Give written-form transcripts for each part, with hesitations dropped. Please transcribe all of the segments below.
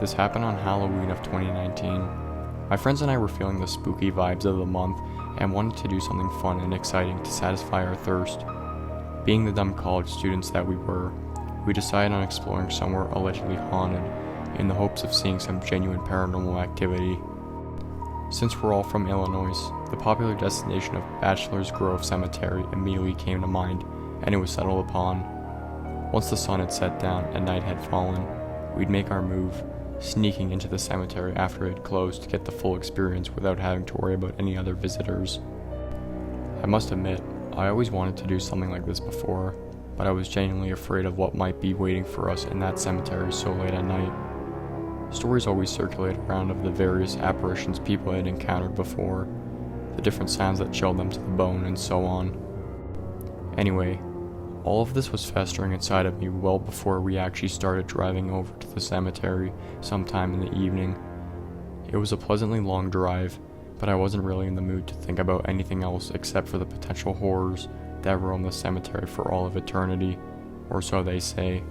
This happened on Halloween of 2019. My friends and I were feeling the spooky vibes of the month and wanted to do something fun and exciting to satisfy our thirst. Being the dumb college students that we were, we decided on exploring somewhere allegedly haunted in the hopes of seeing some genuine paranormal activity. Since we're all from Illinois, the popular destination of Bachelor's Grove Cemetery immediately came to mind, and it was settled upon. Once the sun had set down and night had fallen, we'd make our move, sneaking into the cemetery after it had closed to get the full experience without having to worry about any other visitors. I must admit, I always wanted to do something like this before, but I was genuinely afraid of what might be waiting for us in that cemetery so late at night. Stories always circulate around of the various apparitions people had encountered before, the different sounds that chilled them to the bone, and so on. Anyway, all of this was festering inside of me well before we actually started driving over to the cemetery sometime in the evening. It was a pleasantly long drive, but I wasn't really in the mood to think about anything else except for the potential horrors that roam the cemetery for all of eternity, or so they say.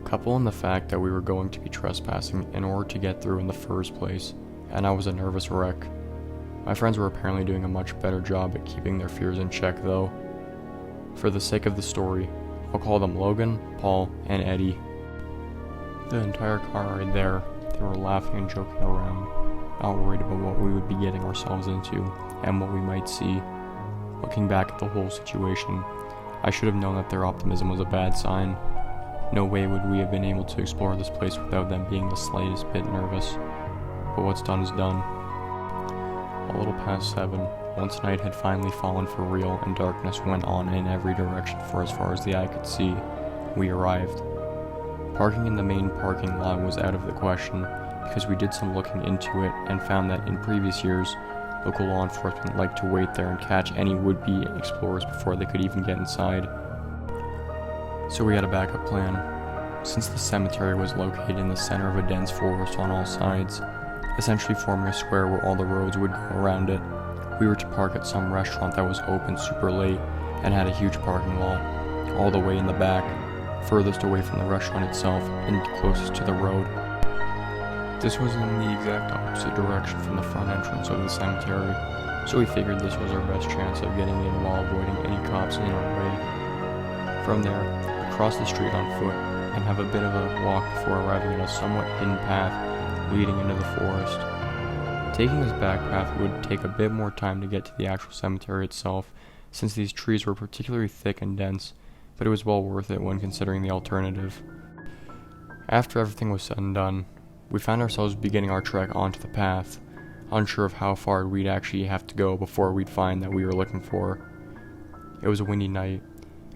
Couple in the fact that we were going to be trespassing in order to get through in the first place, and I was a nervous wreck. My friends were apparently doing a much better job at keeping their fears in check though. For the sake of the story, I'll call them Logan, Paul, and Eddie. The entire car ride there, they were laughing and joking around, not worried about what we would be getting ourselves into and what we might see. Looking back at the whole situation, I should have known that their optimism was a bad sign. No way would we have been able to explore this place without them being the slightest bit nervous. But what's done is done. A little past 7, once night had finally fallen for real and darkness went on in every direction for as far as the eye could see, we arrived. Parking in the main parking lot was out of the question because we did some looking into it and found that in previous years, local law enforcement liked to wait there and catch any would-be explorers before they could even get inside. So we had a backup plan. Since the cemetery was located in the center of a dense forest on all sides, essentially forming a square where all the roads would go around it, we were to park at some restaurant that was open super late and had a huge parking lot, all the way in the back, furthest away from the restaurant itself and closest to the road. This was in the exact opposite direction from the front entrance of the cemetery, so we figured this was our best chance of getting in while avoiding any cops in our way. From there, cross the street on foot and have a bit of a walk before arriving at a somewhat hidden path leading into the forest. Taking this back path would take a bit more time to get to the actual cemetery itself, since these trees were particularly thick and dense, but it was well worth it when considering the alternative. After everything was said and done, we found ourselves beginning our trek onto the path, unsure of how far we'd actually have to go before we'd find that we were looking for. It was a windy night,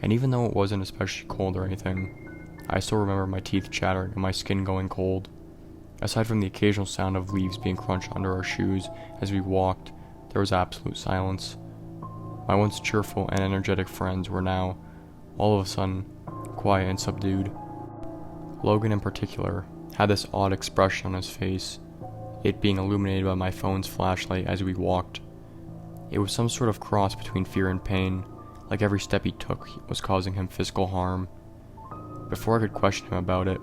and even though it wasn't especially cold or anything, I still remember my teeth chattering and my skin going cold. Aside from the occasional sound of leaves being crunched under our shoes as we walked, there was absolute silence. My once cheerful and energetic friends were now, all of a sudden, quiet and subdued. Logan in particular had this odd expression on his face, it being illuminated by my phone's flashlight as we walked. It was some sort of cross between fear and pain, like every step he took was causing him physical harm. Before I could question him about it,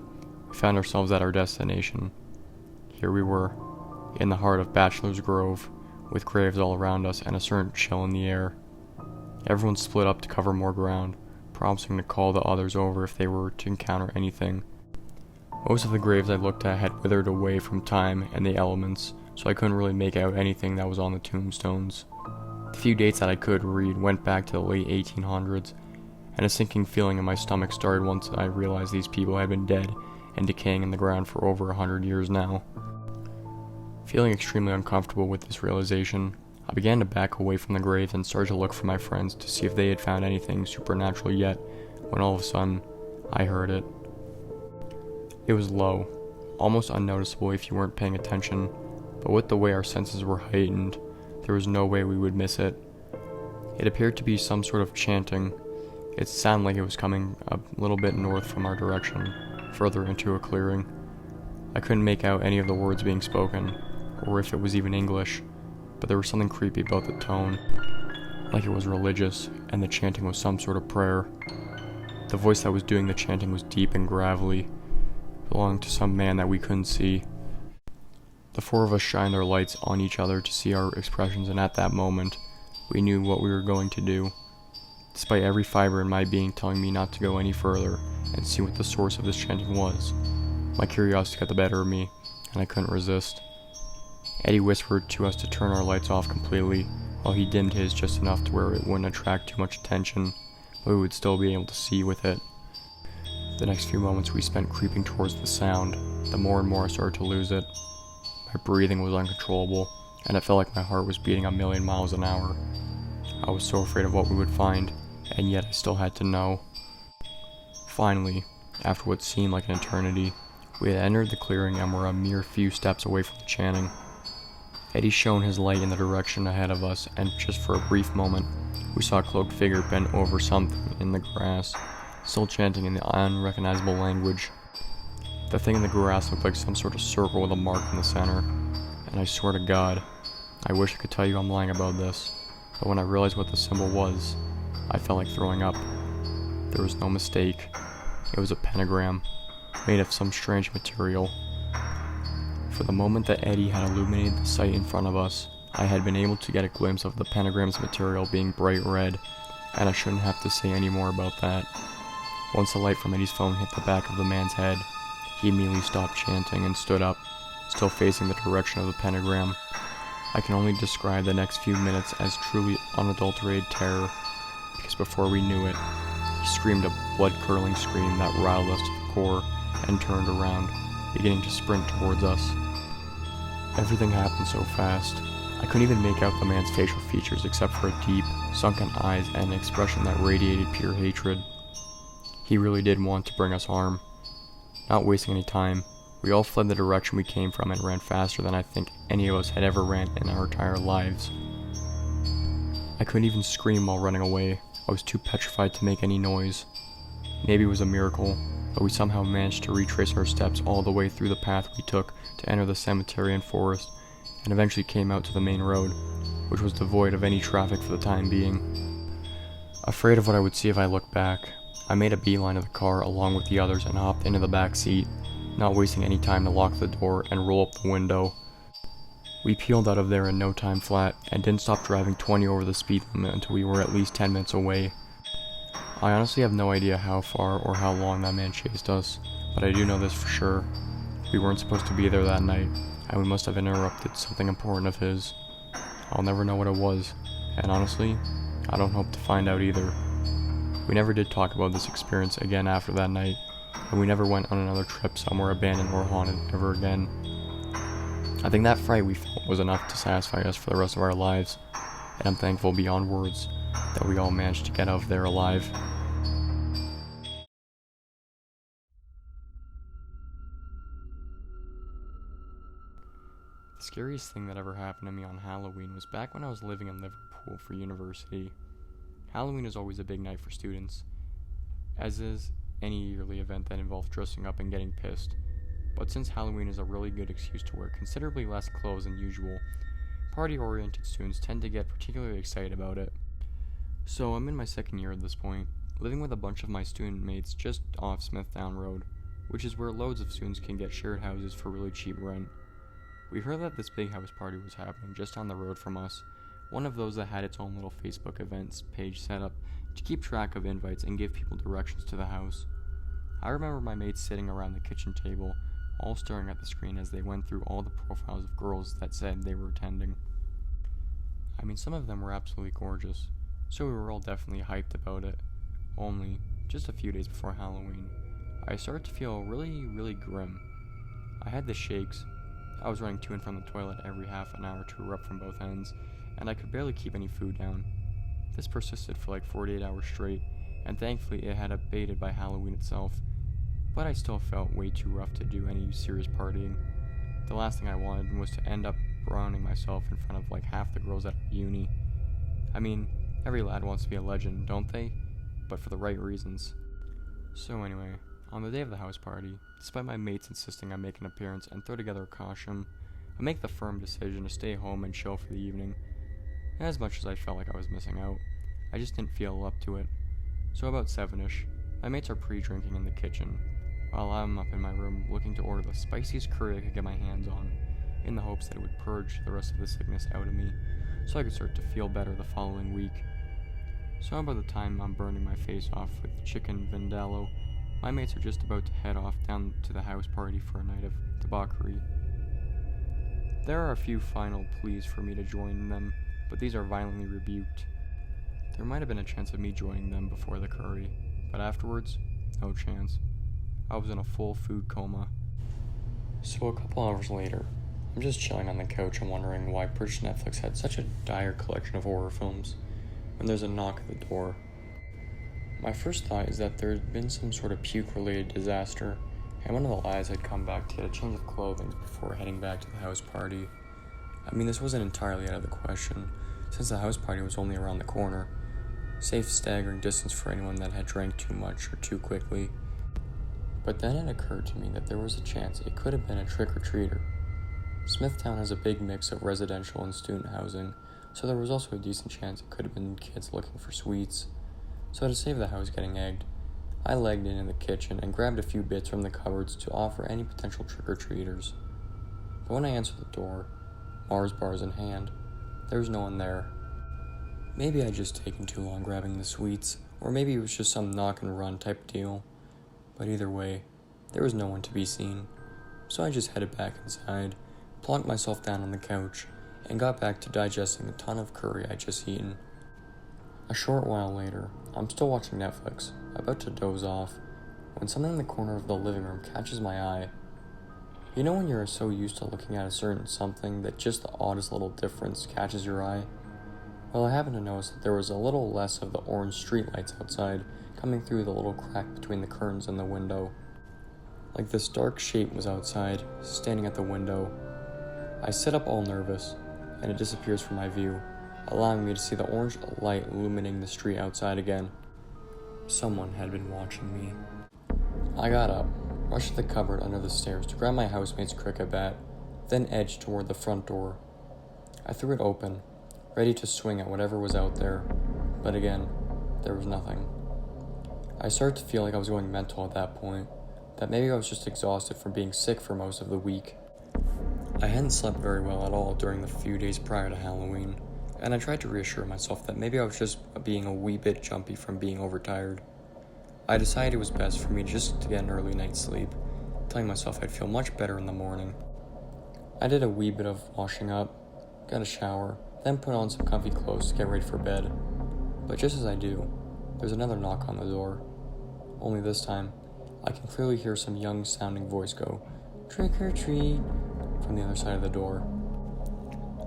we found ourselves at our destination. Here we were, in the heart of Bachelor's Grove, with graves all around us and a certain chill in the air. Everyone split up to cover more ground, promising to call the others over if they were to encounter anything. Most of the graves I looked at had withered away from time and the elements, so I couldn't really make out anything that was on the tombstones. The few dates that I could read went back to the late 1800s, and a sinking feeling in my stomach started once I realized these people had been dead and decaying in the ground for over 100 years now. Feeling extremely uncomfortable with this realization, I began to back away from the graves and started to look for my friends to see if they had found anything supernatural yet, when all of a sudden, I heard it. It was low, almost unnoticeable if you weren't paying attention, but with the way our senses were heightened, there was no way we would miss it. It appeared to be some sort of chanting. It sounded like it was coming a little bit north from our direction, further into a clearing. I couldn't make out any of the words being spoken, or if it was even English, but there was something creepy about the tone, like it was religious, and the chanting was some sort of prayer. The voice that was doing the chanting was deep and gravelly. belonging to some man that we couldn't see. The four of us shined our lights on each other to see our expressions, and at that moment, we knew what we were going to do. Despite every fiber in my being telling me not to go any further and see what the source of this chanting was, my curiosity got the better of me, and I couldn't resist. Eddie whispered to us to turn our lights off completely, while he dimmed his just enough to where it wouldn't attract too much attention, but we would still be able to see with it. The next few moments we spent creeping towards the sound. The more and more I started to lose it. My breathing was uncontrollable, and it felt like my heart was beating 1,000,000 miles an hour. I was so afraid of what we would find, and yet I still had to know. Finally, after what seemed like an eternity, we had entered the clearing and were a mere few steps away from the chanting. Eddie shone his light in the direction ahead of us, and just for a brief moment, we saw a cloaked figure bent over something in the grass, still chanting in the unrecognizable language. The thing in the grass looked like some sort of circle with a mark in the center, and I swear to God, I wish I could tell you I'm lying about this, but when I realized what the symbol was, I felt like throwing up. There was no mistake. It was a pentagram, made of some strange material. For the moment that Eddie had illuminated the sight in front of us, I had been able to get a glimpse of the pentagram's material being bright red, and I shouldn't have to say any more about that. Once the light from Eddie's phone hit the back of the man's head, he immediately stopped chanting and stood up, still facing the direction of the pentagram. I can only describe the next few minutes as truly unadulterated terror, because before we knew it, he screamed a blood-curdling scream that riled us to the core and turned around, beginning to sprint towards us. Everything happened so fast. I couldn't even make out the man's facial features except for deep, sunken eyes and an expression that radiated pure hatred. He really did want to bring us harm. Not wasting any time, we all fled the direction we came from and ran faster than I think any of us had ever ran in our entire lives. I couldn't even scream while running away. I was too petrified to make any noise. Maybe it was a miracle, but we somehow managed to retrace our steps all the way through the path we took to enter the cemetery and forest, and eventually came out to the main road, which was devoid of any traffic for the time being. Afraid of what I would see if I looked back, I made a beeline of the car along with the others and hopped into the back seat, not wasting any time to lock the door and roll up the window. We peeled out of there in no time flat, and didn't stop driving 20 over the speed limit until we were at least 10 minutes away. I honestly have no idea how far or how long that man chased us, but I do know this for sure. We weren't supposed to be there that night, and we must have interrupted something important of his. I'll never know what it was, and honestly, I don't hope to find out either. We never did talk about this experience again after that night, and we never went on another trip somewhere abandoned or haunted ever again. I think that fright we felt was enough to satisfy us for the rest of our lives, and I'm thankful beyond words that we all managed to get out of there alive. The scariest thing that ever happened to me on Halloween was back when I was living in Liverpool for university. Halloween is always a big night for students, as is any yearly event that involves dressing up and getting pissed. But since Halloween is a really good excuse to wear considerably less clothes than usual, party-oriented students tend to get particularly excited about it. So I'm in my second year at this point, living with a bunch of my student mates just off Smithtown Road, which is where loads of students can get shared houses for really cheap rent. We heard that this big house party was happening just down the road from us, one of those that had its own little Facebook events page set up to keep track of invites and give people directions to the house. I remember my mates sitting around the kitchen table, all staring at the screen as they went through all the profiles of girls that said they were attending. I mean, some of them were absolutely gorgeous, so we were all definitely hyped about it. Only, just a few days before Halloween, I started to feel really grim. I had the shakes. I was running to and from the toilet every half an hour to erupt from both ends, and I could barely keep any food down. This persisted for like 48 hours straight, and thankfully it had abated by Halloween itself, but I still felt way too rough to do any serious partying. The last thing I wanted was to end up browning myself in front of like half the girls at our uni. I mean, every lad wants to be a legend, don't they? But for the right reasons. So anyway, on the day of the house party, despite my mates insisting I make an appearance and throw together a costume, I make the firm decision to stay home and chill for the evening. As much as I felt like I was missing out, I just didn't feel up to it. So about 7ish, my mates are pre-drinking in the kitchen. while I'm up in my room looking to order the spiciest curry I could get my hands on, in the hopes that it would purge the rest of the sickness out of me, so I could start to feel better the following week. So by the time I'm burning my face off with chicken vindaloo, my mates are just about to head off down to the house party for a night of debauchery. There are a few final pleas for me to join them, but these are violently rebuked. There might have been a chance of me joining them before the curry, but afterwards, no chance. I was in a full food coma. So a couple hours later, I'm just chilling on the couch and wondering why British Netflix had such a dire collection of horror films, when there's a knock at the door. My first thought is that there had been some sort of puke-related disaster, and one of the lads had come back to get a change of clothing before heading back to the house party. I mean, this wasn't entirely out of the question, since the house party was only around the corner, safe staggering distance for anyone that had drank too much or too quickly. But then it occurred to me that there was a chance it could have been a trick-or-treater. Smithtown has a big mix of residential and student housing, so there was also a decent chance it could have been kids looking for sweets. So to save the house getting egged, I legged in the kitchen and grabbed a few bits from the cupboards to offer any potential trick-or-treaters. But when I answered the door, Mars bars in hand, there was no one there. Maybe I'd just taken too long grabbing the sweets, or maybe it was just some knock-and-run type deal. But either way, there was no one to be seen, so I just headed back inside, plonked myself down on the couch, and got back to digesting a ton of curry I'd just eaten. A short while later, I'm still watching Netflix, about to doze off, when something in the corner of the living room catches my eye. You know when you're so used to looking at a certain something that just the oddest little difference catches your eye? Well, I happened to notice that there was a little less of the orange streetlights outside coming through the little crack between the curtains and the window. Like this dark shape was outside, standing at the window. I sit up all nervous, and it disappears from my view, allowing me to see the orange light illuminating the street outside again. Someone had been watching me. I got up, rushed to the cupboard under the stairs to grab my housemate's cricket bat, then edged toward the front door. I threw it open, ready to swing at whatever was out there, but again, there was nothing. I started to feel like I was going mental at that point, that maybe I was just exhausted from being sick for most of the week. I hadn't slept very well at all during the few days prior to Halloween, and I tried to reassure myself that maybe I was just being a wee bit jumpy from being overtired. I decided it was best for me just to get an early night's sleep, telling myself I'd feel much better in the morning. I did a wee bit of washing up, got a shower, then put on some comfy clothes to get ready for bed. But just as I do, there's another knock on the door. Only this time, I can clearly hear some young-sounding voice go, "Trick or treat," from the other side of the door.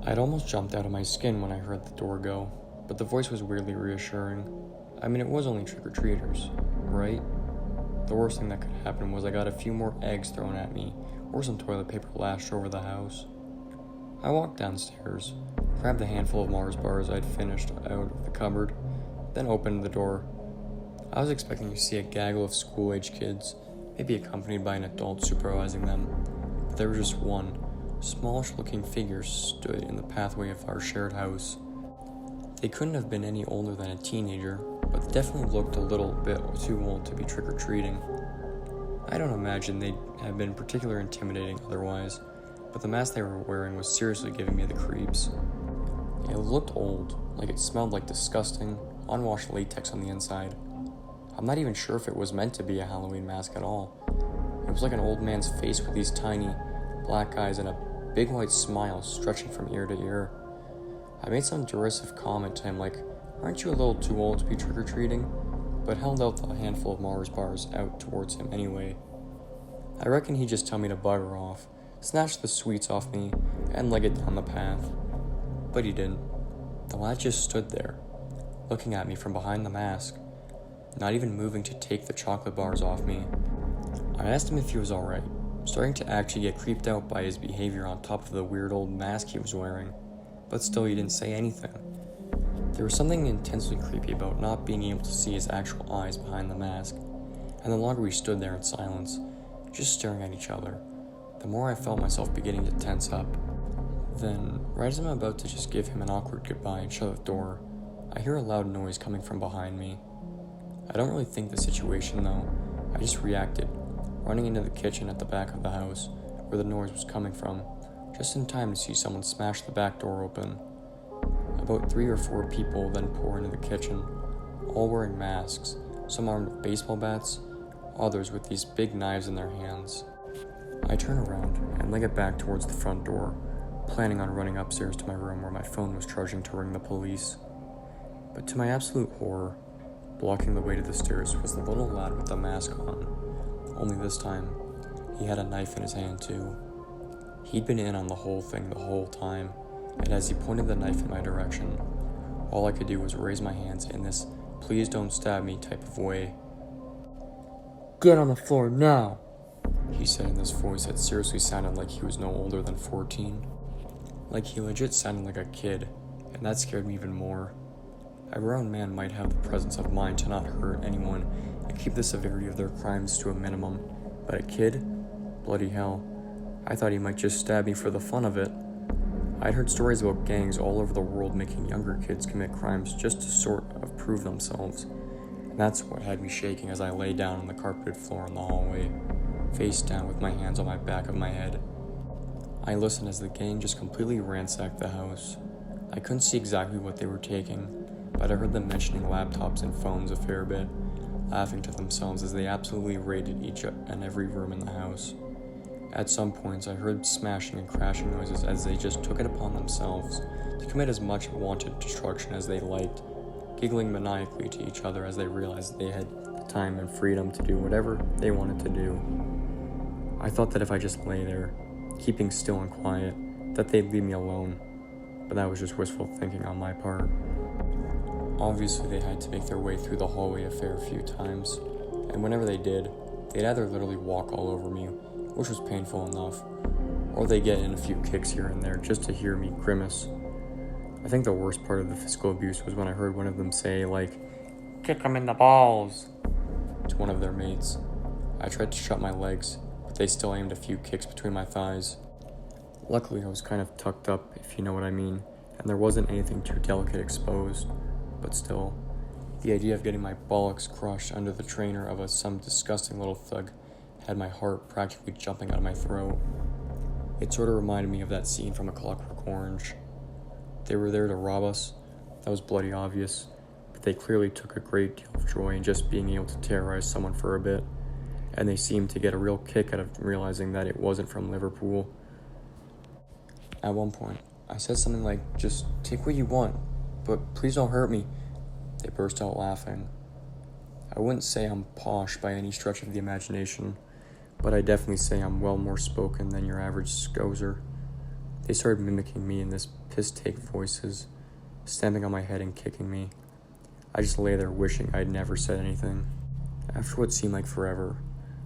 I'd almost jumped out of my skin when I heard the door go, but the voice was weirdly reassuring. I mean, it was only trick-or-treaters, right? The worst thing that could happen was I got a few more eggs thrown at me, or some toilet paper lashed over the house. I walked downstairs, grabbed the handful of Mars bars I'd finished out of the cupboard, then opened the door. I was expecting to see a gaggle of school-age kids, maybe accompanied by an adult supervising them, but there was just one, smallish-looking figure stood in the pathway of our shared house. They couldn't have been any older than a teenager, but they definitely looked a little bit too old to be trick-or-treating. I don't imagine they'd have been particularly intimidating otherwise, but the mask they were wearing was seriously giving me the creeps. It looked old, like it smelled like disgusting, unwashed latex on the inside. I'm not even sure if it was meant to be a Halloween mask at all. It was like an old man's face with these tiny, black eyes and a big white smile stretching from ear to ear. I made some derisive comment to him like, "Aren't you a little too old to be trick-or-treating?" but held out the handful of Mars bars out towards him anyway. I reckon he'd just tell me to bugger off, snatch the sweets off me, and leg it down the path. But he didn't. The lad just stood there, looking at me from behind the mask, not even moving to take the chocolate bars off me. I asked him if he was alright, starting to actually get creeped out by his behavior on top of the weird old mask he was wearing, but still he didn't say anything. There was something intensely creepy about not being able to see his actual eyes behind the mask, and the longer we stood there in silence, just staring at each other, the more I felt myself beginning to tense up. Then, right as I'm about to just give him an awkward goodbye and shut the door, I hear a loud noise coming from behind me. I don't really think the situation though, I just reacted, running into the kitchen at the back of the house, where the noise was coming from, just in time to see someone smash the back door open. About 3 or 4 people then pour into the kitchen, all wearing masks, some armed with baseball bats, others with these big knives in their hands. I turn around and leg it back towards the front door, planning on running upstairs to my room where my phone was charging to ring the police. But to my absolute horror, blocking the way to the stairs was the little lad with the mask on, only this time, he had a knife in his hand too. He'd been in on the whole thing the whole time, and as he pointed the knife in my direction, all I could do was raise my hands in this "please don't stab me" type of way. "Get on the floor now," he said in this voice that seriously sounded like he was no older than 14. Like he legit sounded like a kid, and that scared me even more. A grown man might have the presence of mind to not hurt anyone and keep the severity of their crimes to a minimum, but a kid? Bloody hell. I thought he might just stab me for the fun of it. I'd heard stories about gangs all over the world making younger kids commit crimes just to sort of prove themselves, and that's what had me shaking as I lay down on the carpeted floor in the hallway, face down with my hands on my back of my head. I listened as the gang just completely ransacked the house. I couldn't see exactly what they were taking, but I heard them mentioning laptops and phones a fair bit, laughing to themselves as they absolutely raided each and every room in the house. At some points, I heard smashing and crashing noises as they just took it upon themselves to commit as much wanted destruction as they liked, giggling maniacally to each other as they realized they had the time and freedom to do whatever they wanted to do. I thought that if I just lay there, keeping still and quiet, that they'd leave me alone, but that was just wishful thinking on my part. Obviously, they had to make their way through the hallway a fair few times, and whenever they did, they'd either literally walk all over me, which was painful enough, or they'd get in a few kicks here and there just to hear me grimace. I think the worst part of the physical abuse was when I heard one of them say, like, "Kick him in the balls," to one of their mates. I tried to shut my legs, but they still aimed a few kicks between my thighs. Luckily, I was kind of tucked up, if you know what I mean, and there wasn't anything too delicate exposed. But still, the idea of getting my bollocks crushed under the trainer of some disgusting little thug had my heart practically jumping out of my throat. It sort of reminded me of that scene from A Clockwork Orange. They were there to rob us, that was bloody obvious, but they clearly took a great deal of joy in just being able to terrorize someone for a bit, and they seemed to get a real kick out of realizing that it wasn't from Liverpool. At one point, I said something like, "Just take what you want, but please don't hurt me." They burst out laughing. I wouldn't say I'm posh by any stretch of the imagination, but I definitely say I'm well more spoken than your average scozer. They started mimicking me in this piss-take voices, stamping on my head and kicking me. I just lay there wishing I'd never said anything. After what seemed like forever,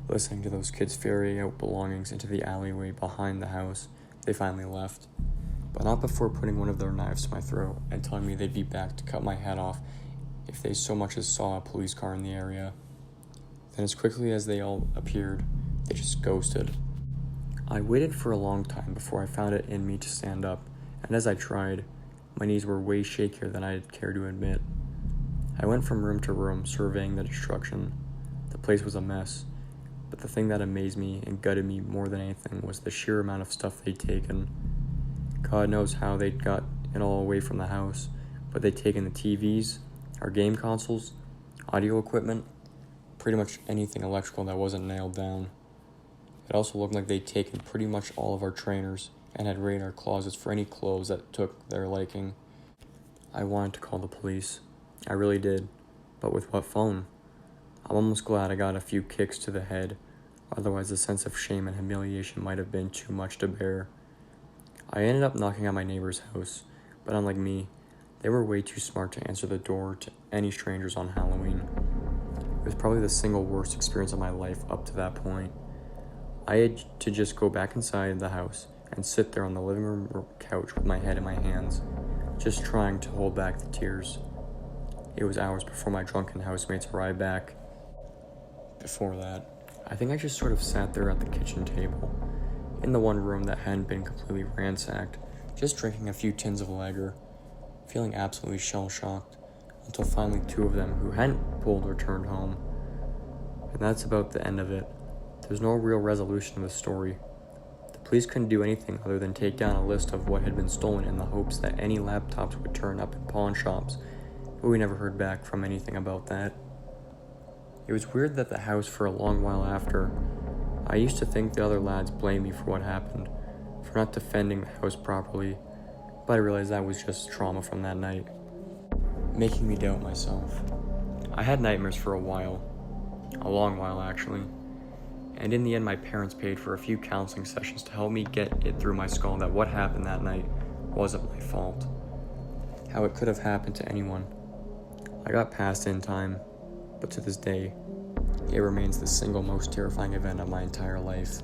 listening to those kids ferry out belongings into the alleyway behind the house, they finally left. But not before putting one of their knives to my throat and telling me they'd be back to cut my head off if they so much as saw a police car in the area. Then as quickly as they all appeared, they just ghosted. I waited for a long time before I found it in me to stand up, and as I tried, my knees were way shakier than I'd care to admit. I went from room to room, surveying the destruction. The place was a mess, but the thing that amazed me and gutted me more than anything was the sheer amount of stuff they'd taken. God knows how they'd got it all away from the house, but they'd taken the TVs, our game consoles, audio equipment, pretty much anything electrical that wasn't nailed down. It also looked like they'd taken pretty much all of our trainers and had raided our closets for any clothes that took their liking. I wanted to call the police. I really did. But with what phone? I'm almost glad I got a few kicks to the head, otherwise the sense of shame and humiliation might have been too much to bear. I ended up knocking on my neighbor's house, but unlike me, they were way too smart to answer the door to any strangers on Halloween. It was probably the single worst experience of my life up to that point. I had to just go back inside the house and sit there on the living room couch with my head in my hands, just trying to hold back the tears. It was hours before my drunken housemates arrived back. Before that, I think I just sort of sat there at the kitchen table, in the one room that hadn't been completely ransacked, just drinking a few tins of lager, feeling absolutely shell-shocked, until finally 2 of them who hadn't pulled returned home. And that's about the end of it. The There's no real resolution to the story. The police couldn't do anything other than take down a list of what had been stolen in the hopes that any laptops would turn up in pawn shops, but we never heard back from anything about that. It was weird that the house for a long while after. I used to think the other lads blamed me for what happened, for not defending the house properly, but I realized that was just trauma from that night, making me doubt myself. I had nightmares for a while, a long while actually, and in the end my parents paid for a few counseling sessions to help me get it through my skull that what happened that night wasn't my fault, how it could have happened to anyone. I got past it in time, but to this day, it remains the single most terrifying event of my entire life.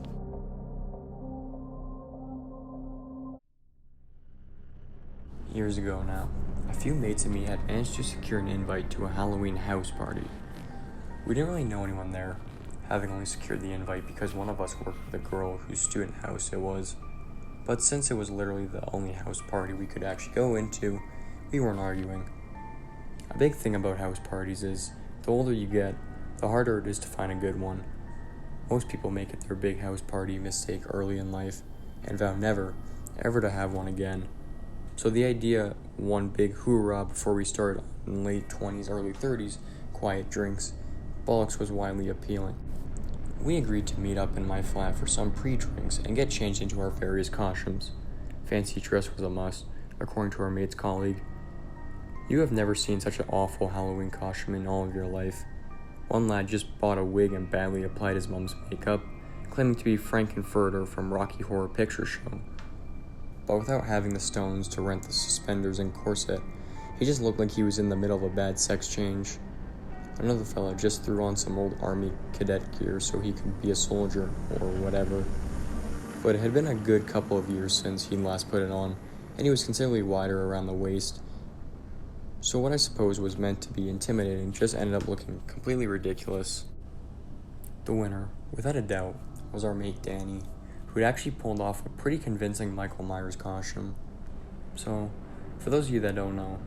Years ago now, a few mates and me had managed to secure an invite to a Halloween house party. We didn't really know anyone there, having only secured the invite because one of us worked with a girl whose student house it was. But since it was literally the only house party we could actually go into, we weren't arguing. A big thing about house parties is, the older you get, the harder it is to find a good one. Most people make it their big house party mistake early in life, and vow never, ever to have one again. So the idea, one big hoorah before we start in late 20s, early 30s, quiet drinks, bollocks was widely appealing. We agreed to meet up in my flat for some pre-drinks and get changed into our various costumes. Fancy dress was a must, according to our mate's colleague. You have never seen such an awful Halloween costume in all of your life. One lad just bought a wig and badly applied his mom's makeup, claiming to be Frankenfurter from Rocky Horror Picture Show. But without having the stones to rent the suspenders and corset, he just looked like he was in the middle of a bad sex change. Another fella just threw on some old army cadet gear so he could be a soldier, or whatever. But it had been a good couple of years since he last put it on, and he was considerably wider around the waist. So what I suppose was meant to be intimidating just ended up looking completely ridiculous. The winner, without a doubt, was our mate Danny, who had actually pulled off a pretty convincing Michael Myers costume. So, for those of you that don't know,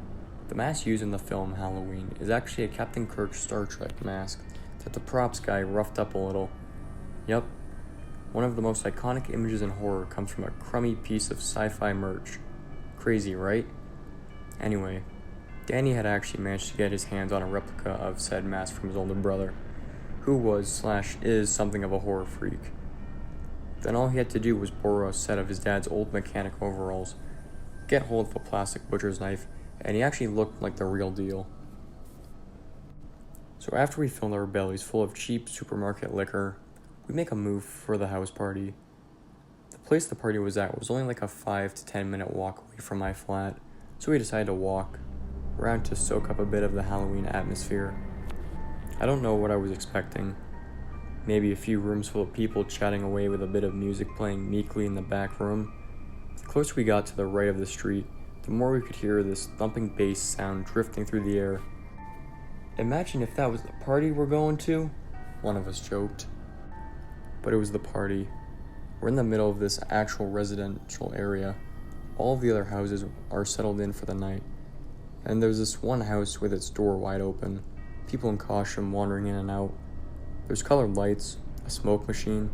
the mask used in the film Halloween is actually a Captain Kirk Star Trek mask that the props guy roughed up a little. Yep, one of the most iconic images in horror comes from a crummy piece of sci-fi merch. Crazy, right? Anyway, Danny had actually managed to get his hands on a replica of said mask from his older brother, who was/is something of a horror freak. Then all he had to do was borrow a set of his dad's old mechanic overalls, get hold of a plastic butcher's knife, and he actually looked like the real deal. So after we filled our bellies full of cheap supermarket liquor, we make a move for the house party. The place the party was at was only like a 5 to 10 minute walk away from my flat, so we decided to walk around to soak up a bit of the Halloween atmosphere. I don't know what I was expecting. Maybe a few rooms full of people chatting away with a bit of music playing meekly in the back room. The closer we got to the right of the street, the more we could hear this thumping bass sound drifting through the air. Imagine if that was the party we're going to, one of us joked. But it was the party. We're in the middle of this actual residential area. All of the other houses are settled in for the night. And there's this one house with its door wide open, people in costume wandering in and out. There's colored lights, a smoke machine,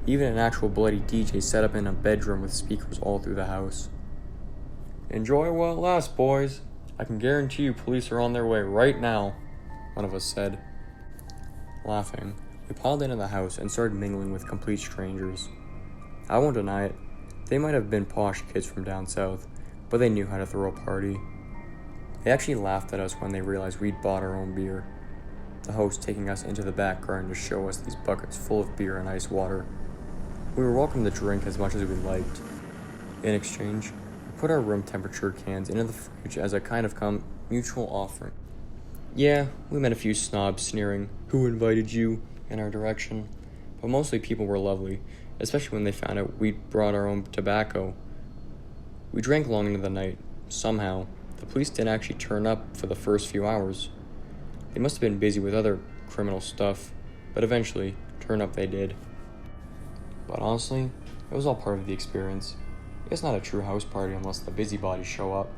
even an actual bloody DJ set up in a bedroom with speakers all through the house. Enjoy while it lasts, boys. I can guarantee you police are on their way right now, one of us said. Laughing, we piled into the house and started mingling with complete strangers. I won't deny it, they might have been posh kids from down south, but they knew how to throw a party. They actually laughed at us when they realized we'd bought our own beer, the host taking us into the back garden to show us these buckets full of beer and ice water. We were welcome to drink as much as we liked. In exchange, we put our room temperature cans into the fridge as a kind of mutual offering. Yeah, we met a few snobs sneering, "Who invited you?" in our direction, but mostly people were lovely, especially when they found out we'd brought our own tobacco. We drank long into the night. Somehow, the police didn't actually turn up for the first few hours. They must have been busy with other criminal stuff, but eventually, turn up they did. But honestly, it was all part of the experience. It's not a true house party unless the busybodies show up.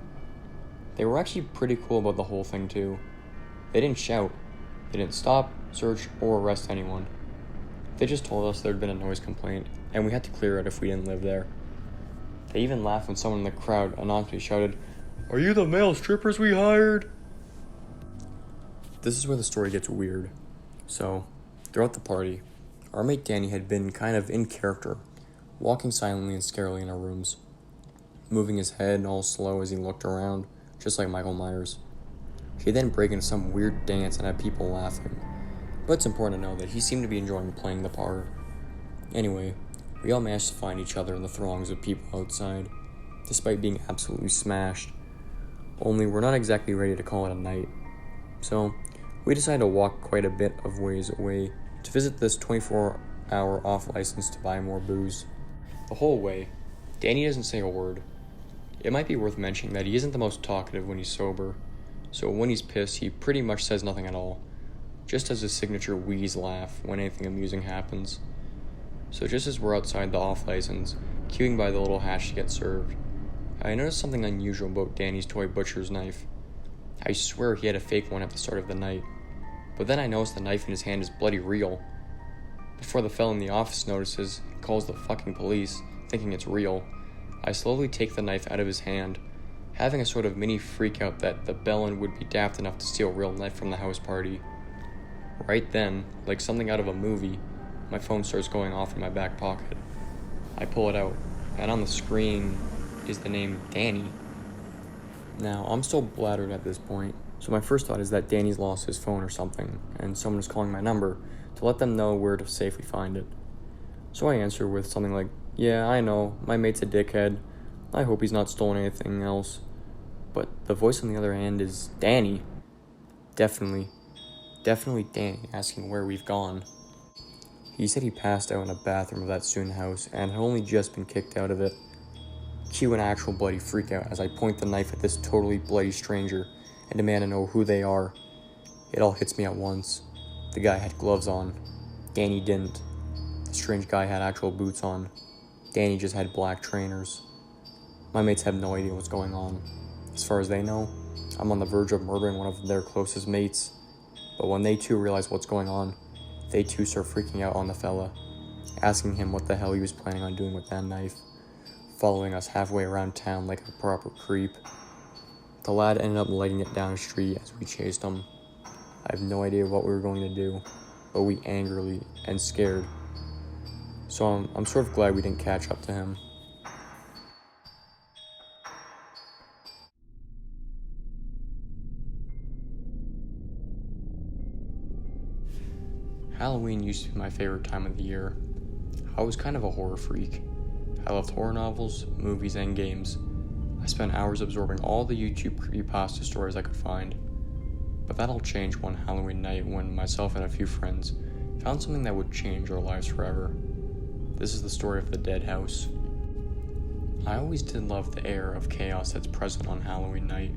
They were actually pretty cool about the whole thing too. They didn't shout. They didn't stop, search, or arrest anyone. They just told us there'd been a noise complaint, and we had to clear it if we didn't live there. They even laughed when someone in the crowd anonymously shouted, "Are you the male strippers we hired?" This is where the story gets weird. So, throughout the party, our mate Danny had been kind of in character, walking silently and scarily in our rooms, moving his head all slow as he looked around, just like Michael Myers. He'd then break into some weird dance and have people laughing, but it's important to know that he seemed to be enjoying playing the part. Anyway, we all managed to find each other in the throngs of people outside, despite being absolutely smashed. Only we're not exactly ready to call it a night. So, we decided to walk quite a bit of ways away to visit this 24-hour off license to buy more booze. The whole way, Danny doesn't say a word. It might be worth mentioning that he isn't the most talkative when he's sober, so when he's pissed, he pretty much says nothing at all, just as his signature wheeze laugh when anything amusing happens. So just as we're outside the off license, queuing by the little hatch to get served, I noticed something unusual about Danny's toy butcher's knife. I swear he had a fake one at the start of the night, but then I noticed the knife in his hand is bloody real. Before the fellow in the office notices and calls the fucking police, thinking it's real, I slowly take the knife out of his hand, having a sort of mini freak out that the bellend would be daft enough to steal a real knife from the house party. Right then, like something out of a movie, my phone starts going off in my back pocket. I pull it out, and on the screen is the name Danny. Now, I'm still bladdered at this point, so my first thought is that Danny's lost his phone or something, and someone is calling my number to let them know where to safely find it. So I answer with something like, "Yeah, I know, my mate's a dickhead. I hope he's not stolen anything else." But the voice on the other end is Danny. Definitely Danny, asking where we've gone. He said he passed out in a bathroom of that student house and had only just been kicked out of it. Cue an actual bloody freakout as I point the knife at this totally bloody stranger and demand to know who they are. It all hits me at once. The guy had gloves on. Danny didn't. The strange guy had actual boots on. Danny just had black trainers. My mates have no idea what's going on. As far as they know, I'm on the verge of murdering one of their closest mates. But when they too realize what's going on, they too start freaking out on the fella, asking him what the hell he was planning on doing with that knife, following us halfway around town like a proper creep. The lad ended up lighting it down the street as we chased him. I have no idea what we were going to do, but we angrily and scared. So I'm sort of glad we didn't catch up to him. Halloween used to be my favorite time of the year. I was kind of a horror freak. I loved horror novels, movies, and games. I spent hours absorbing all the YouTube creepypasta stories I could find. But that all changed one Halloween night when myself and a few friends found something that would change our lives forever. This is the story of the dead house. I always did love the air of chaos that's present on Halloween night.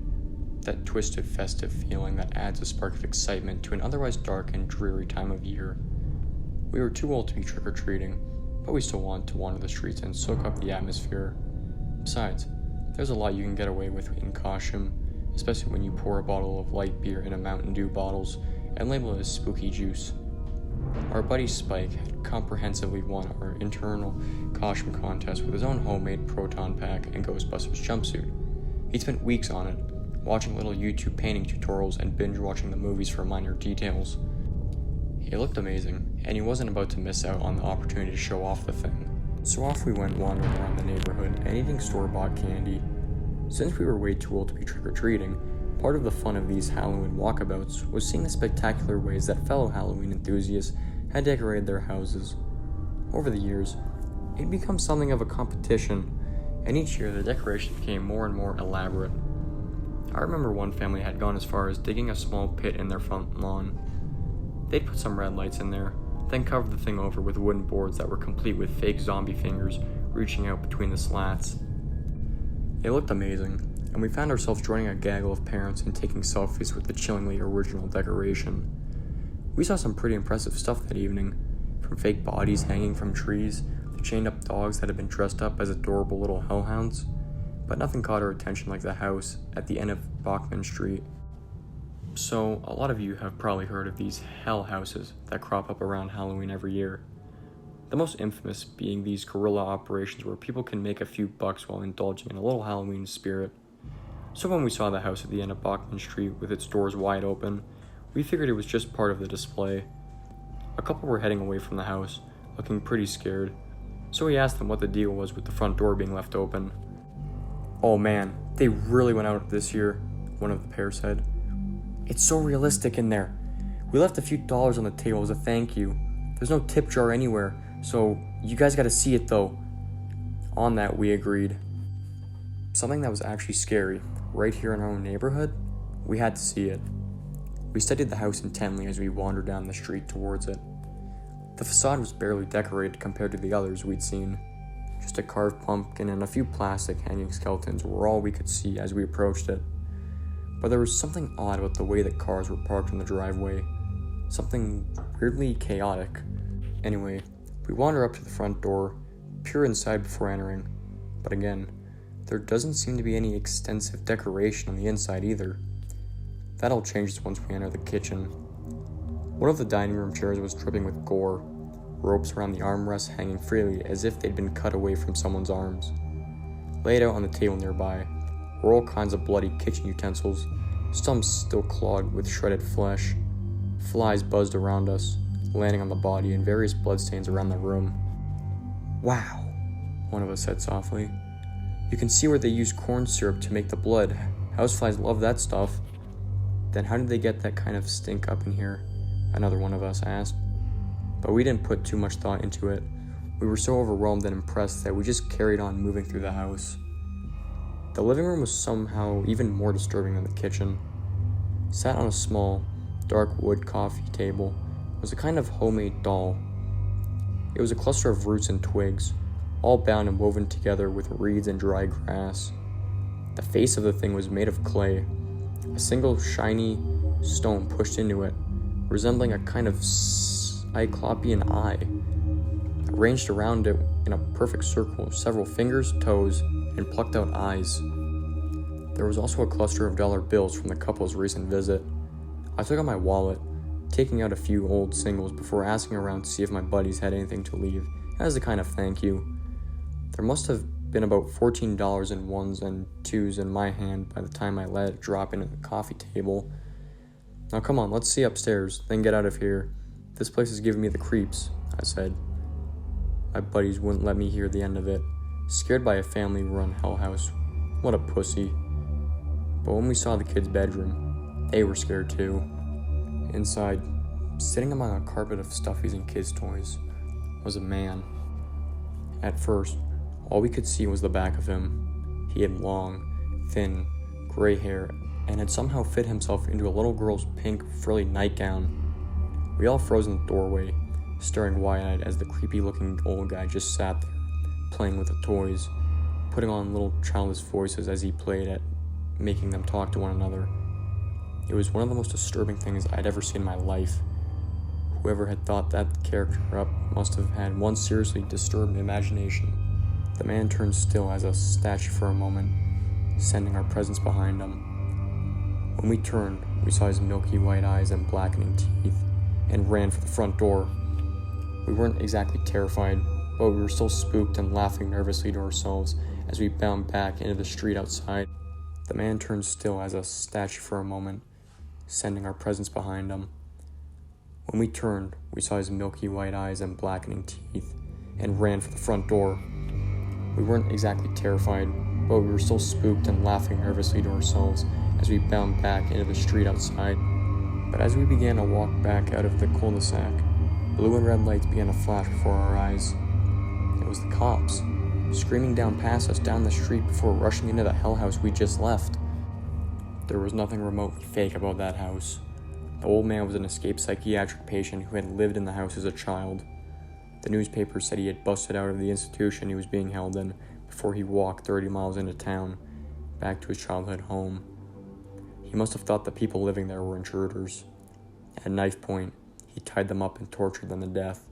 That twisted, festive feeling that adds a spark of excitement to an otherwise dark and dreary time of year. We were too old to be trick-or-treating, but we still wanted to wander the streets and soak up the atmosphere. Besides, there's a lot you can get away with in costume, especially when you pour a bottle of light beer into Mountain Dew bottles and label it as spooky juice. Our buddy Spike had comprehensively won our internal costume contest with his own homemade proton pack and Ghostbusters jumpsuit. He'd spent weeks on it, watching little YouTube painting tutorials and binge-watching the movies for minor details. It looked amazing, and he wasn't about to miss out on the opportunity to show off the thing. So off we went wandering around the neighborhood and eating store-bought candy. Since we were way too old to be trick-or-treating, part of the fun of these Halloween walkabouts was seeing the spectacular ways that fellow Halloween enthusiasts had decorated their houses. Over the years, it had become something of a competition, and each year the decorations became more and more elaborate. I remember one family had gone as far as digging a small pit in their front lawn. They'd put some red lights in there, then covered the thing over with wooden boards that were complete with fake zombie fingers reaching out between the slats. It looked amazing, and we found ourselves joining a gaggle of parents and taking selfies with the chillingly original decoration. We saw some pretty impressive stuff that evening, from fake bodies hanging from trees to chained-up dogs that had been dressed up as adorable little hellhounds. But nothing caught our attention like the house at the end of Bachman Street. So, a lot of you have probably heard of these hell houses that crop up around Halloween every year. The most infamous being these guerrilla operations where people can make a few bucks while indulging in a little Halloween spirit. So when we saw the house at the end of Bachman Street with its doors wide open, we figured it was just part of the display. A couple were heading away from the house, looking pretty scared, so we asked them what the deal was with the front door being left open. "Oh man, they really went out this year," one of the pair said. "It's so realistic in there. We left a few dollars on the table as a thank you. There's no tip jar anywhere, so you guys gotta see it though." On that, we agreed. Something that was actually scary, right here in our own neighborhood, we had to see it. We studied the house intently as we wandered down the street towards it. The facade was barely decorated compared to the others we'd seen. Just a carved pumpkin and a few plastic hanging skeletons were all we could see as we approached it. But there was something odd about the way that cars were parked in the driveway. Something weirdly chaotic. Anyway, we wander up to the front door, peer inside before entering. But again, there doesn't seem to be any extensive decoration on the inside either. That all changes once we enter the kitchen. One of the dining room chairs was dripping with gore, ropes around the armrests hanging freely as if they'd been cut away from someone's arms. Laid out on the table nearby were all kinds of bloody kitchen utensils, some still clogged with shredded flesh. Flies buzzed around us, landing on the body and various bloodstains around the room. "Wow," one of us said softly. "You can see where they use corn syrup to make the blood. Houseflies love that stuff." "Then how did they get that kind of stink up in here?" another one of us asked. But we didn't put too much thought into it. We were so overwhelmed and impressed that we just carried on moving through the house. The living room was somehow even more disturbing than the kitchen. Sat on a small, dark wood coffee table was a kind of homemade doll. It was a cluster of roots and twigs, all bound and woven together with reeds and dry grass. The face of the thing was made of clay, a single shiny stone pushed into it, resembling a kind of cyclopean eye. Arranged around it in a perfect circle of several fingers, toes, and plucked out eyes. There was also a cluster of dollar bills from the couple's recent visit. I took out my wallet, taking out a few old singles before asking around to see if my buddies had anything to leave, as a kind of thank you. There must have been about $14 in ones and twos in my hand by the time I let it drop into the coffee table. "Now come on, let's see upstairs, then get out of here. This place is giving me the creeps," I said. My buddies wouldn't let me hear the end of it. Scared by a family-run hell house. What a pussy. But when we saw the kids' bedroom, they were scared too. Inside, sitting among a carpet of stuffies and kids' toys, was a man. At first, all we could see was the back of him. He had long, thin, gray hair and had somehow fit himself into a little girl's pink, frilly nightgown. We all froze in the doorway, staring wide-eyed as the creepy-looking old guy just sat there, playing with the toys, putting on little childish voices as he played at making them talk to one another. It was one of the most disturbing things I'd ever seen in my life. Whoever had thought that character up must have had one seriously disturbed imagination. The man turned still as a statue for a moment, sending our presence behind him. When we turned, we saw his milky white eyes and blackening teeth, and ran for the front door. We weren't exactly terrified, but we were still spooked and laughing nervously to ourselves as we bounded back into the street outside. The man turned still as a statue for a moment, sending our presence behind him. When we turned, we saw his milky white eyes and blackening teeth, and ran for the front door. We weren't exactly terrified, but we were still spooked and laughing nervously to ourselves as we bounded back into the street outside. But as we began to walk back out of the cul-de-sac, blue and red lights began to flash before our eyes. It was the cops, screaming down past us down the street before rushing into the hell house we just left. There was nothing remotely fake about that house. The old man was an escaped psychiatric patient who had lived in the house as a child. The newspaper said he had busted out of the institution he was being held in before he walked 30 miles into town, back to his childhood home. He must have thought the people living there were intruders. At knife point, he tied them up and tortured them to death.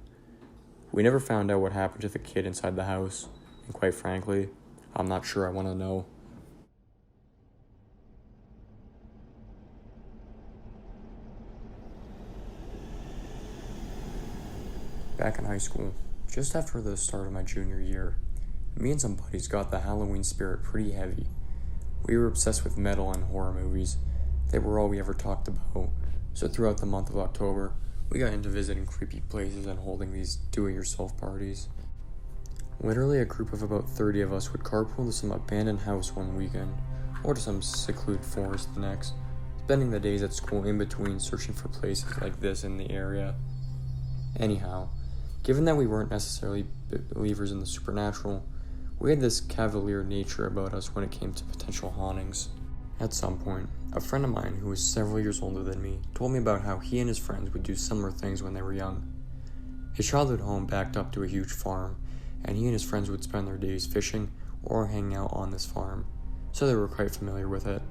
We never found out what happened to the kid inside the house, and quite frankly, I'm not sure I want to know. Back in high school, Just after the start of my junior year, me and some buddies got the Halloween spirit pretty heavy. We were obsessed with metal and horror movies. They were all we ever talked about, so throughout the month of October, we got into visiting creepy places and holding these do-it-yourself parties. Literally a group of about 30 of us would carpool to some abandoned house one weekend, or to some secluded forest the next, spending the days at school in between searching for places like this in the area. Anyhow, given that we weren't necessarily believers in the supernatural, we had this cavalier nature about us when it came to potential hauntings. At some point, a friend of mine who was several years older than me told me about how he and his friends would do similar things when they were young. His childhood home backed up to a huge farm, and he and his friends would spend their days fishing or hanging out on this farm, so they were quite familiar with it.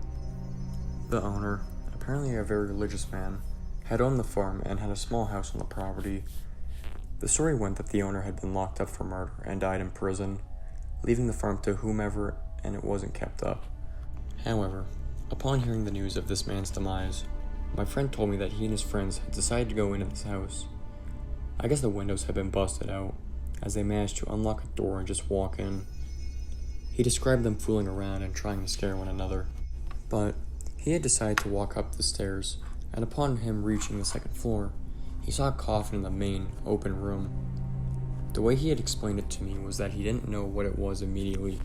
The owner, apparently a very religious man, had owned the farm and had a small house on the property. The story went that the owner had been locked up for murder and died in prison, leaving the farm to whomever, and it wasn't kept up. However, upon hearing the news of this man's demise, my friend told me that he and his friends had decided to go into this house. I guess the windows had been busted out, as they managed to unlock a door and just walk in. He described them fooling around and trying to scare one another, but he had decided to walk up the stairs, and upon him reaching the second floor, he saw a coffin in the main, open room. The way he had explained it to me was that he didn't know what it was immediately,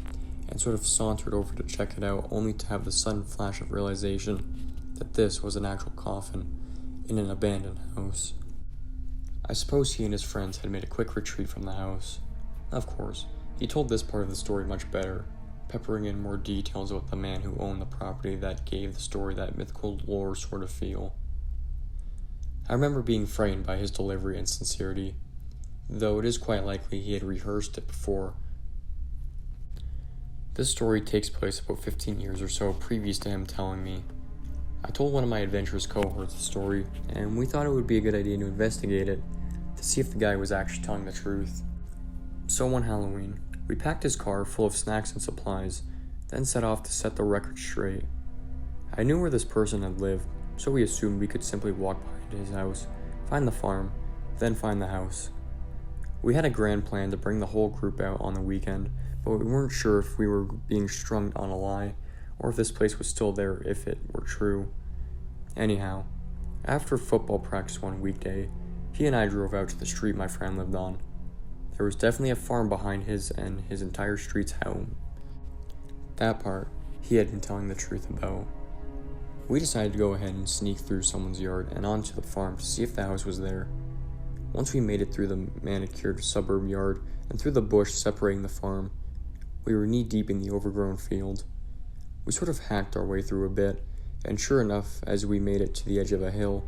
and sort of sauntered over to check it out, only to have the sudden flash of realization that this was an actual coffin in an abandoned house. I suppose he and his friends had made a quick retreat from the house. Of course, he told this part of the story much better, peppering in more details about the man who owned the property that gave the story that mythical lore sort of feel. I remember being frightened by his delivery and sincerity, though it is quite likely he had rehearsed it before. This story takes place about 15 years or so previous to him telling me. I told one of my adventurous cohorts the story, and we thought it would be a good idea to investigate it, to see if the guy was actually telling the truth. So one Halloween, we packed his car full of snacks and supplies, then set off to set the record straight. I knew where this person had lived, so we assumed we could simply walk behind his house, find the farm, then find the house. We had a grand plan to bring the whole group out on the weekend, but we weren't sure if we were being strung on a lie, or if this place was still there if it were true. Anyhow, after football practice one weekday, he and I drove out to the street my friend lived on. There was definitely a farm behind his and his entire street's home. That part, he had been telling the truth about. We decided to go ahead and sneak through someone's yard and onto the farm to see if the house was there. Once we made it through the manicured suburb yard and through the bush separating the farm, we were knee-deep in the overgrown field. We sort of hacked our way through a bit, and sure enough, as we made it to the edge of a hill,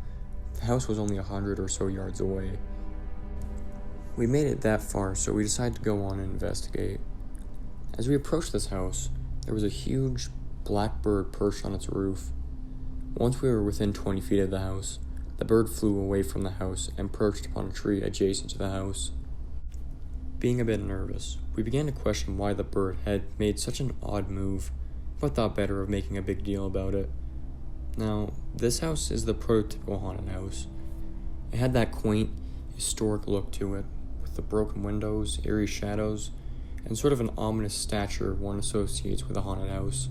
the house was only 100 or so yards away. We made it that far, so we decided to go on and investigate. As we approached this house, there was a huge black bird perched on its roof. Once we were within 20 feet of the house, the bird flew away from the house and perched upon a tree adjacent to the house. Being a bit nervous, we began to question why the bird had made such an odd move, but thought better of making a big deal about it. Now, this house is the prototypical haunted house. It had that quaint, historic look to it, with the broken windows, eerie shadows, and sort of an ominous stature one associates with a haunted house.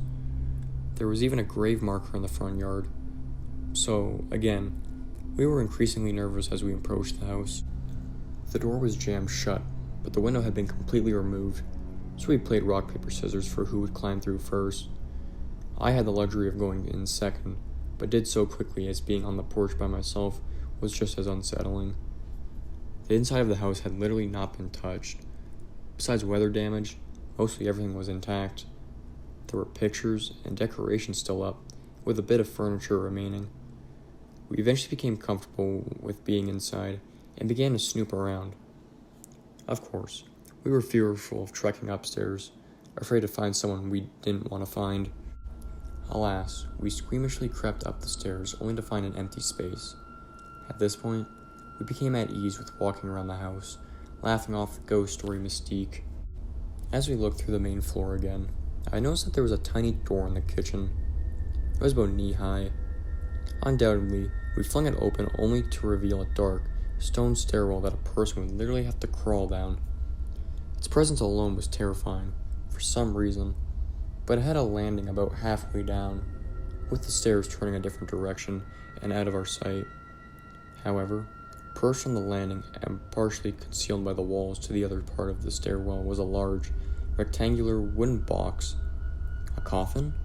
There was even a grave marker in the front yard. So, again, we were increasingly nervous as we approached the house. The door was jammed shut, but the window had been completely removed, so we played rock, paper, scissors for who would climb through first. I had the luxury of going in second, but did so quickly as being on the porch by myself was just as unsettling. The inside of the house had literally not been touched. Besides weather damage, mostly everything was intact. There were pictures and decorations still up, with a bit of furniture remaining. We eventually became comfortable with being inside and began to snoop around. Of course, we were fearful of trekking upstairs, afraid to find someone we didn't want to find. Alas, we squeamishly crept up the stairs only to find an empty space. At this point, we became at ease with walking around the house, laughing off the ghost story mystique. As we looked through the main floor again, I noticed that there was a tiny door in the kitchen. It was about knee-high. Undoubtedly, we flung it open only to reveal a dark, stone stairwell that a person would literally have to crawl down. Its presence alone was terrifying, for some reason, but it had a landing about halfway down, with the stairs turning a different direction and out of our sight. However, perched on the landing and partially concealed by the walls to the other part of the stairwell was a large, rectangular wooden box. A coffin?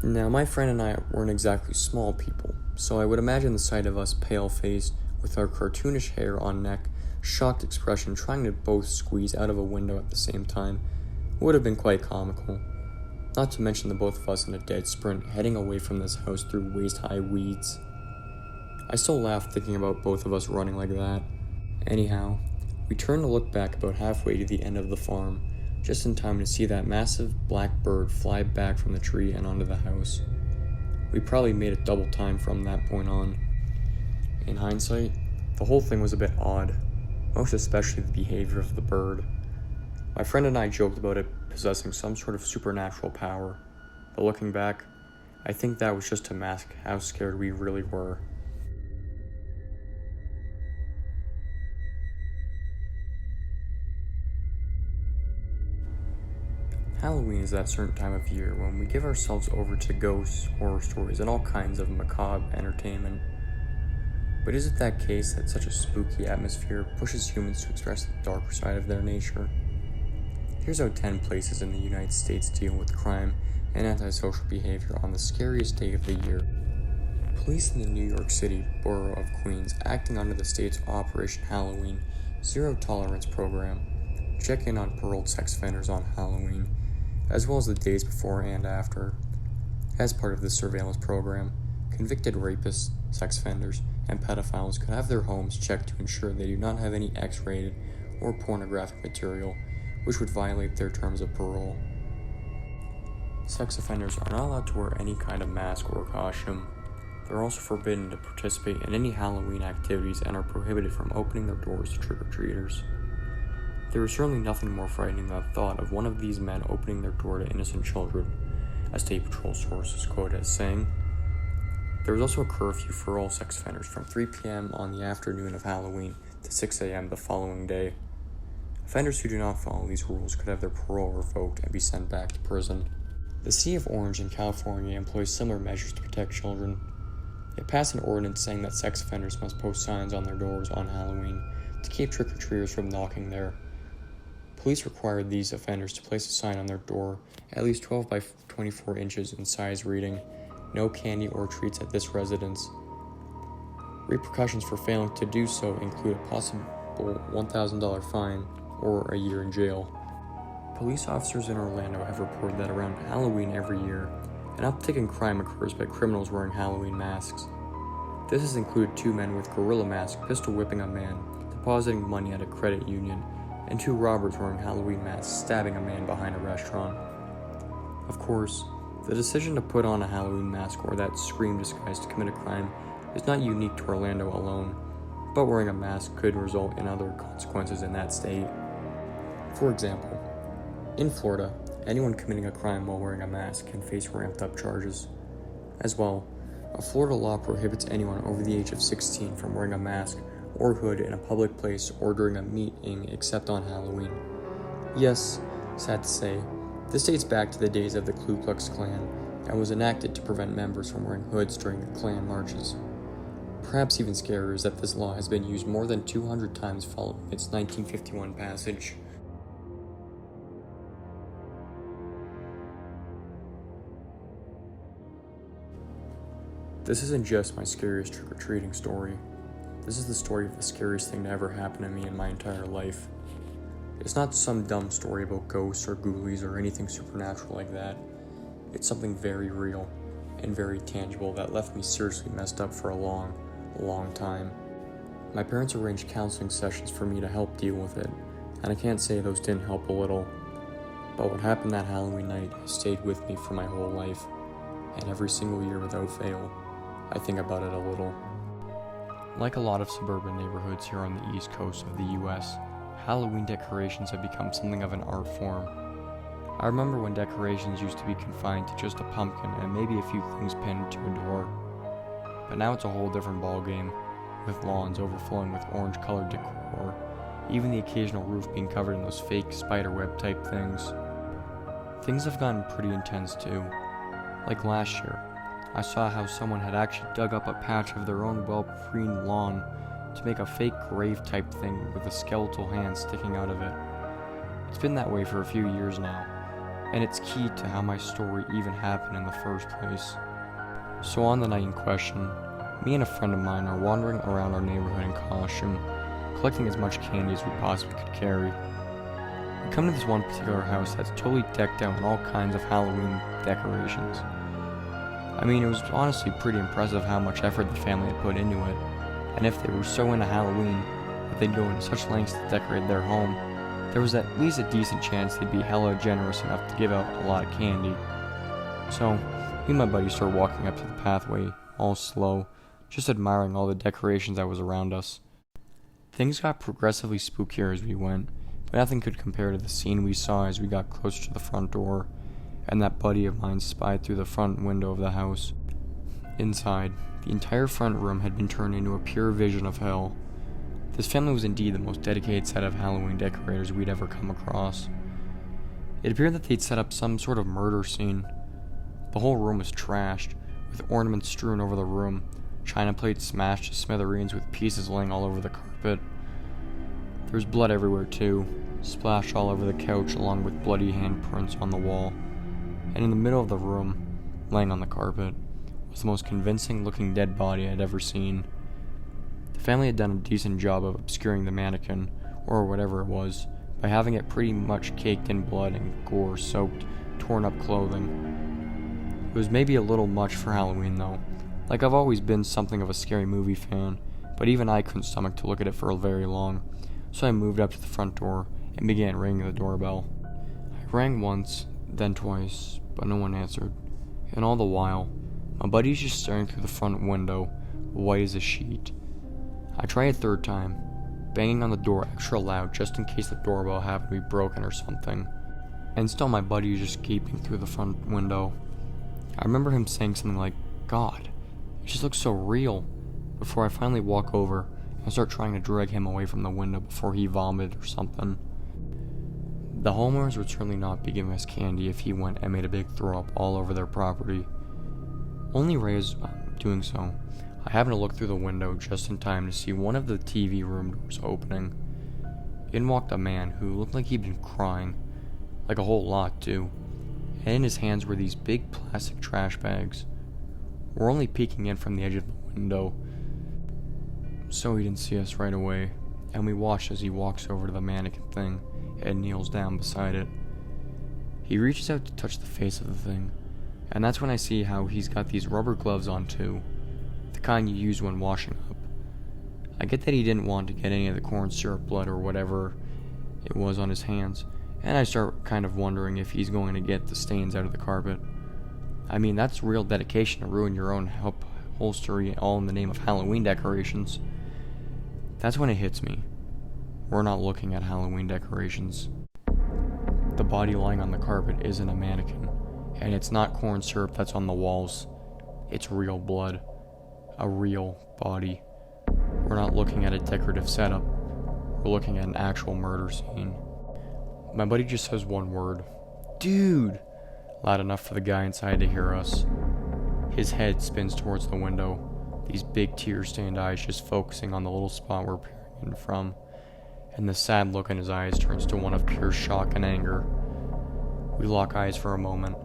Now, my friend and I weren't exactly small people, so I would imagine the sight of us pale-faced, with our cartoonish hair on neck, shocked expression trying to both squeeze out of a window at the same time, would have been quite comical. Not to mention the both of us in a dead sprint heading away from this house through waist-high weeds. I still laugh thinking about both of us running like that. Anyhow, we turned to look back about halfway to the end of the farm, just in time to see that massive black bird fly back from the tree and onto the house. We probably made it double time from that point on. In hindsight, the whole thing was a bit odd, most especially the behavior of the bird. My friend and I joked about it possessing some sort of supernatural power, but looking back, I think that was just to mask how scared we really were. Halloween is that certain time of year when we give ourselves over to ghosts, horror stories, and all kinds of macabre entertainment. But is it that case that such a spooky atmosphere pushes humans to express the darker side of their nature? Here's how 10 places in the United States deal with crime and antisocial behavior on the scariest day of the year. Police in the New York City borough of Queens, acting under the state's Operation Halloween Zero Tolerance program, check in on paroled sex offenders on Halloween, as well as the days before and after. As part of this surveillance program, convicted rapists, sex offenders, and pedophiles could have their homes checked to ensure they do not have any X-rated or pornographic material, which would violate their terms of parole. Sex offenders are not allowed to wear any kind of mask or costume. They're also forbidden to participate in any Halloween activities and are prohibited from opening their doors to trick-or-treaters. There is certainly nothing more frightening than the thought of one of these men opening their door to innocent children, a State Patrol source is quoted as saying. There is also a curfew for all sex offenders from 3 p.m. on the afternoon of Halloween to 6 a.m. the following day. Offenders who do not follow these rules could have their parole revoked and be sent back to prison. The City of Orange in California employs similar measures to protect children. They passed an ordinance saying that sex offenders must post signs on their doors on Halloween to keep trick-or-treaters from knocking there. Police required these offenders to place a sign on their door at least 12 by 24 inches in size reading, "No candy or treats at this residence." Repercussions for failing to do so include a possible $1,000 fine or a year in jail. Police officers in Orlando have reported that around Halloween every year, an uptick in crime occurs by criminals wearing Halloween masks. This has included 2 men with gorilla masks pistol whipping a man, depositing money at a credit union, and 2 robbers wearing Halloween masks stabbing a man behind a restaurant. Of course, the decision to put on a Halloween mask or that scream disguise to commit a crime is not unique to Orlando alone, but wearing a mask could result in other consequences in that state. For example, in Florida, anyone committing a crime while wearing a mask can face ramped-up charges. As well, a Florida law prohibits anyone over the age of 16 from wearing a mask or hood in a public place or during a meeting except on Halloween. Yes, sad to say, this dates back to the days of the Ku Klux Klan and was enacted to prevent members from wearing hoods during the Klan marches. Perhaps even scarier is that this law has been used more than 200 times following its 1951 passage. This isn't just my scariest trick-or-treating story. This is the story of the scariest thing to ever happen to me in my entire life. It's not some dumb story about ghosts or ghoulies or anything supernatural like that. It's something very real and very tangible that left me seriously messed up for a long time. My parents arranged counseling sessions for me to help deal with it, and I can't say those didn't help a little. But what happened that Halloween night has stayed with me for my whole life, and every single year without fail, I think about it a little. Like a lot of suburban neighborhoods here on the east coast of the US, Halloween decorations have become something of an art form. I remember when decorations used to be confined to just a pumpkin and maybe a few things pinned to a door. But now it's a whole different ballgame, with lawns overflowing with orange-colored decor, even the occasional roof being covered in those fake spiderweb type things. Things have gotten pretty intense too. Like last year, I saw how someone had actually dug up a patch of their own well-preened lawn to make a fake grave type thing with a skeletal hand sticking out of it. It's been that way for a few years now, and it's key to how my story even happened in the first place. So on the night in question, me and a friend of mine are wandering around our neighborhood in costume, collecting as much candy as we possibly could carry. We come to this one particular house that's totally decked out in all kinds of Halloween decorations. I mean, it was honestly pretty impressive how much effort the family had put into it, and if they were so into Halloween that they'd go into such lengths to decorate their home, there was at least a decent chance they'd be hella generous enough to give out a lot of candy. So, me and my buddy started walking up to the pathway, all slow, just admiring all the decorations that was around us. Things got progressively spookier as we went, but nothing could compare to the scene we saw as we got closer to the front door, and that buddy of mine spied through the front window of the house. Inside, the entire front room had been turned into a pure vision of hell. This family was indeed the most dedicated set of Halloween decorators we'd ever come across. It appeared that they'd set up some sort of murder scene. The whole room was trashed, with ornaments strewn over the room, china plates smashed to smithereens with pieces laying all over the carpet. There was blood everywhere too, splashed all over the couch along with bloody handprints on the wall. And in the middle of the room, laying on the carpet, was the most convincing looking dead body I'd ever seen. The family had done a decent job of obscuring the mannequin, or whatever it was, by having it pretty much caked in blood and gore-soaked, torn-up clothing. It was maybe a little much for Halloween, though. Like, I've always been something of a scary movie fan, but even I couldn't stomach to look at it for very long, so I moved up to the front door and began ringing the doorbell. I rang once, then twice, but no one answered, and all the while, my buddy's just staring through the front window, white as a sheet. I tried a third time, banging on the door extra loud just in case the doorbell happened to be broken or something, and still my buddy was just gaping through the front window. I remember him saying something like, "God, it just looks so real," before I finally walk over and start trying to drag him away from the window before he vomited or something. The homeowners would certainly not be giving us candy if he went and made a big throw-up all over their property. Only as doing so, I happened to look through the window just in time to see one of the TV room doors opening. In walked a man who looked like he'd been crying, like a whole lot too, and in his hands were these big plastic trash bags. We're only peeking in from the edge of the window, so he didn't see us right away, and we watched as he walks over to the mannequin thing and kneels down beside it. He reaches out to touch the face of the thing, and that's when I see how he's got these rubber gloves on too, the kind you use when washing up. I get that he didn't want to get any of the corn syrup blood or whatever it was on his hands, and I start kind of wondering if he's going to get the stains out of the carpet. I mean, that's real dedication to ruin your own upholstery all in the name of Halloween decorations. That's when it hits me. We're not looking at Halloween decorations. The body lying on the carpet isn't a mannequin, and it's not corn syrup that's on the walls. It's real blood. A real body. We're not looking at a decorative setup. We're looking at an actual murder scene. My buddy just says one word. "Dude!" Loud enough for the guy inside to hear us. His head spins towards the window, these big tear-stained eyes just focusing on the little spot we're peering in from, and the sad look in his eyes turns to one of pure shock and anger. We lock eyes for a moment,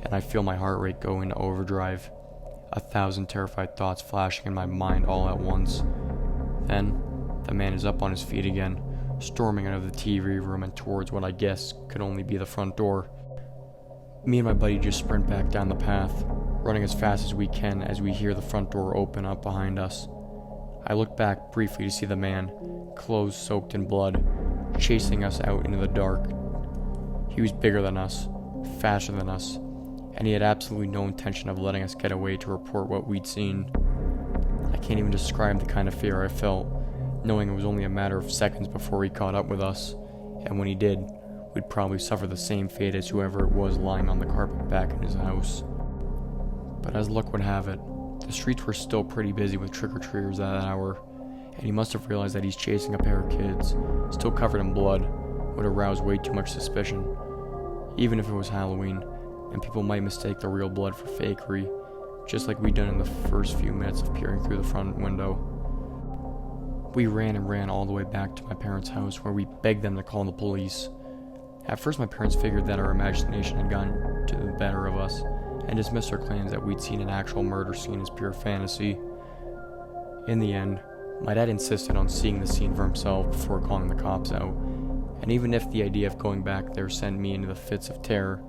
and I feel my heart rate go into overdrive, 1,000 terrified thoughts flashing in my mind all at once. Then, the man is up on his feet again, storming out of the TV room and towards what I guess could only be the front door. Me and my buddy just sprint back down the path, running as fast as we can as we hear the front door open up behind us. I look back briefly to see the man, clothes soaked in blood, chasing us out into the dark. He was bigger than us, faster than us, and he had absolutely no intention of letting us get away to report what we'd seen. I can't even describe the kind of fear I felt, knowing it was only a matter of seconds before he caught up with us, and when he did, we'd probably suffer the same fate as whoever it was lying on the carpet back in his house. But as luck would have it, the streets were still pretty busy with trick-or-treaters at that hour, and he must have realized that he's chasing a pair of kids, still covered in blood, would arouse way too much suspicion, even if it was Halloween, and people might mistake the real blood for fakery, just like we'd done in the first few minutes of peering through the front window. We ran and ran all the way back to my parents' house, where we begged them to call the police. At first, my parents figured that our imagination had gotten to the better of us, and dismissed our claims that we'd seen an actual murder scene as pure fantasy. In the end, my dad insisted on seeing the scene for himself before calling the cops out, and even if the idea of going back there sent me into the fits of terror,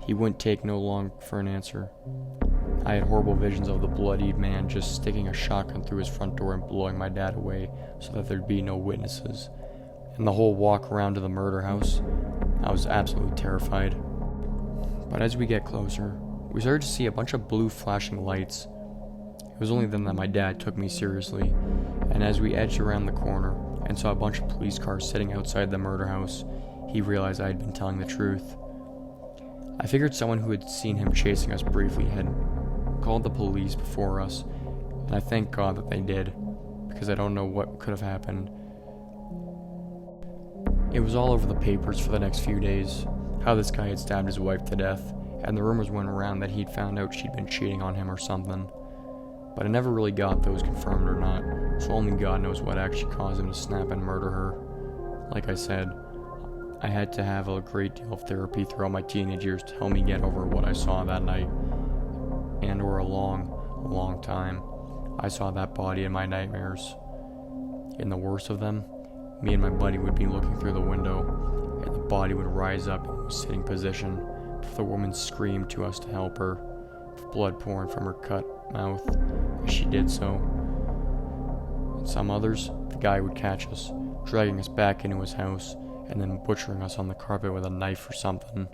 he wouldn't take no long for an answer. I had horrible visions of the bloodied man just sticking a shotgun through his front door and blowing my dad away so that there'd be no witnesses. And the whole walk around to the murder house, I was absolutely terrified. But as we get closer, we started to see a bunch of blue flashing lights. It was only then that my dad took me seriously, and as we edged around the corner and saw a bunch of police cars sitting outside the murder house, he realized I had been telling the truth. I figured someone who had seen him chasing us briefly had called the police before us, and I thank God that they did, because I don't know what could have happened. It was all over the papers for the next few days, how this guy had stabbed his wife to death, and the rumors went around that he'd found out she'd been cheating on him or something. But I never really got those confirmed or not, so only God knows what actually caused him to snap and murder her. Like I said, I had to have a great deal of therapy throughout my teenage years to help me get over what I saw that night. And for a long time, I saw that body in my nightmares. In the worst of them, me and my buddy would be looking through the window, and the body would rise up in a sitting position before the woman screamed to us to help her, with blood pouring from her cut mouth as she did so. In some others, the guy would catch us, dragging us back into his house, and then butchering us on the carpet with a knife or something.